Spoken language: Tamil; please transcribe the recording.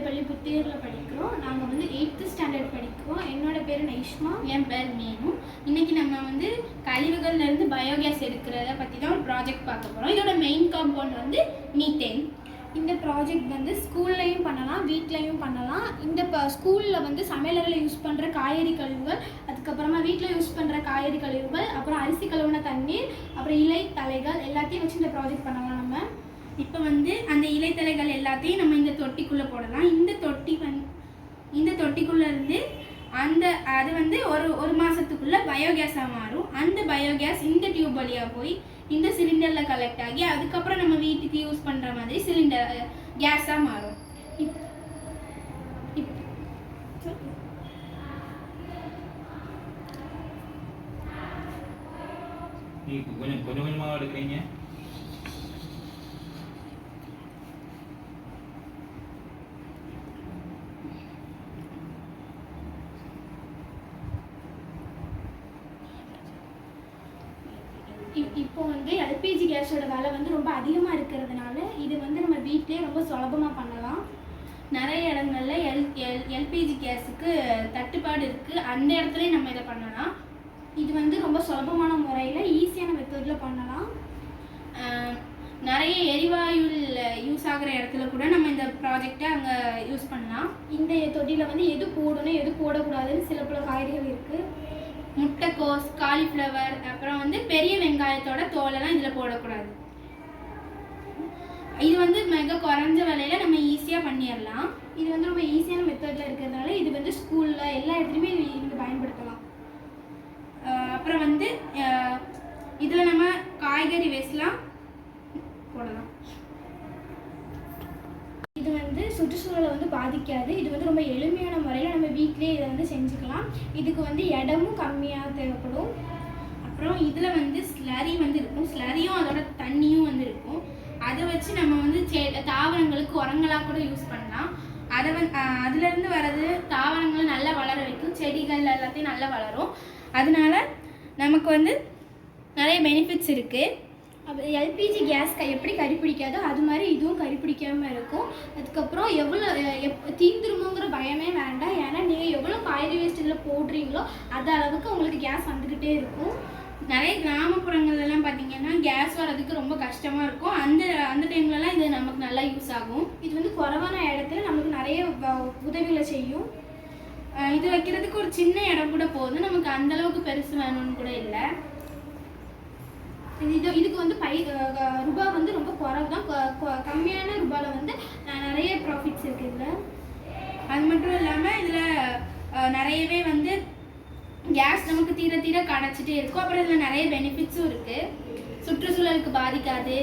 மேல்நிலைப்பள்ளி புத்தியூரில் படிக்கிறோம். நாங்கள் வந்து 8th ஸ்டாண்டர்ட் படிக்கிறோம். என்னோட பேர் நைஷ்மா. என் பேர் மீனு. இன்னைக்கு நம்ம வந்து கழிவுகள்லேருந்து பயோகேஸ் எடுக்கிறத பற்றி தான் ஒரு ப்ராஜெக்ட் பார்க்க போகிறோம். இதோட மெயின் காம்பவுண்ட் வந்து மீத்தேன். இந்த ப்ராஜெக்ட் வந்து ஸ்கூல்லையும் பண்ணலாம், வீட்லேயும் பண்ணலாம். இந்த ஸ்கூலில் வந்து சமையலறையில் யூஸ் பண்ணுற காய்கறி கழிவுகள், அதுக்கப்புறமா வீட்டில் யூஸ் பண்ணுற காய்கறி கழிவுகள், அப்புறம் அரிசி கழுவுன தண்ணீர், அப்புறம் இலை தலைகள் எல்லாத்தையும் வச்சு இந்த ப்ராஜெக்ட் பண்ணலாம். நம்ம இப்போ வந்து அந்த இலைத்தலைகள் எல்லாத்தையும் நம்ம இந்த தொட்டிக்குள்ளே போடலாம். இந்த தொட்டிக்குள்ளே இருந்து அது வந்து ஒரு மாதத்துக்குள்ளே பயோகேஸாக மாறும். அந்த பயோகேஸ் இந்த டியூப் வழியாக போய் இந்த சிலிண்டரில் கலெக்ட் ஆகி அதுக்கப்புறம் நம்ம வீட்டுக்கு யூஸ் பண்ணுற மாதிரி சிலிண்டர் கேஸாக மாறும். கொஞ்சம் கொஞ்சமாக எடுக்கிறீங்க. இப்போ வந்து எல்பிஜி கேஸோட விலை வந்து ரொம்ப அதிகமாக இருக்கிறதுனால இது வந்து நம்ம வீட்டிலே ரொம்ப சுலபமாக பண்ணலாம். நிறைய இடங்கள்ல எல்பிஜி கேஸுக்கு தட்டுப்பாடு இருக்குது. அந்த இடத்துலையும் நம்ம இதை பண்ணலாம். இது வந்து ரொம்ப சுலபமான முறையில் ஈஸியான மெத்தடில் பண்ணலாம். நிறைய எரிவாயுவில் யூஸ் ஆகிற இடத்துல கூட நம்ம இந்த ப்ராஜெக்டை அங்கே யூஸ் பண்ணலாம். இந்த தொட்டியில் வந்து எது போடணும் எது போடக்கூடாதுன்னு சில பல காய்கறிகள் இருக்குது. முட்டைக்கோஸ், காலிஃப்ளவர், அப்புறம் வந்து பெரிய வெங்காயத்தோட தோலெல்லாம் இதில் போடக்கூடாது. இது வந்து மிக குறைஞ்ச விலையில் நம்ம ஈஸியாக பண்ணிடலாம். இது வந்து ரொம்ப ஈஸியான மெத்தடில் இருக்கிறதுனால இது வந்து ஸ்கூலில் எல்லா இடத்துலையுமே இது பயன்படுத்தலாம். அப்புறம் வந்து இதில் நம்ம காய்கறி வேஸ்ட்லாம் போடலாம். இது வந்து சுற்றுச்சூழலை வந்து பாதிக்காது. இது வந்து ரொம்ப எளிமையான முறையில் நம்ம வீட்டிலே இதை வந்து செஞ்சுக்கலாம். இதுக்கு வந்து இடமும் கம்மியாக தேவைப்படும். அப்புறம் இதில் வந்து ஸ்லரி வந்து இருக்கும். ஸ்லரியும் அதோட தண்ணியும் வந்து இருக்கும். அதை வச்சு நம்ம வந்து தாவரங்களுக்கு உரங்களாக கூட யூஸ் பண்ணலாம். அதுலேருந்து வர்றது தாவரங்களை நல்லா வளர வைக்கும். செடிகள் எல்லாத்தையும் நல்லா வளரும். அதனால நமக்கு வந்து நிறைய பெனிஃபிட்ஸ் இருக்குது. அப்போ எல்பிஜி கேஸ் எப்படி கரிப்பிடிக்காதோ அது மாதிரி இதுவும் கரிப்பிடிக்காமல் இருக்கும். அதுக்கப்புறம் எவ்வளோ தீந்துருமோங்கிற பயமே வேண்டாம். ஏன்னா நீங்கள் எவ்வளோ காய்கறி வேஸ்ட் இதில் போடுறீங்களோ அது அளவுக்கு உங்களுக்கு கேஸ் வந்துக்கிட்டே இருக்கும். நிறைய கிராமப்புறங்கள்லாம் பார்த்தீங்கன்னா கேஸ் வர்றதுக்கு ரொம்ப கஷ்டமாக இருக்கும். அந்த டைம்லலாம் இது நமக்கு நல்லா யூஸ் ஆகும். இது வந்து குறைவான இடத்துல நமக்கு நிறைய உதவிகளை செய்யும். இது வைக்கிறதுக்கு ஒரு சின்ன இடம் கூட போதும். நமக்கு அந்தளவுக்கு பெருசு வேணும்னு கூட இல்லை. இதுக்கு வந்து ரூபா வந்து ரொம்ப குறைவு தான். கம்மியான ரூபாயில் வந்து நிறைய ப்ராஃபிட்ஸ் இருக்குது இதில். அது மட்டும் இல்லாமல் இதில் நிறையவே வந்து கேஸ் நமக்கு தீர தீர கிடச்சிட்டே இருக்கும். அப்புறம் இதில் நிறைய பெனிஃபிட்ஸும் இருக்குது. சுற்றுச்சூழலுக்கு பாதிக்காது.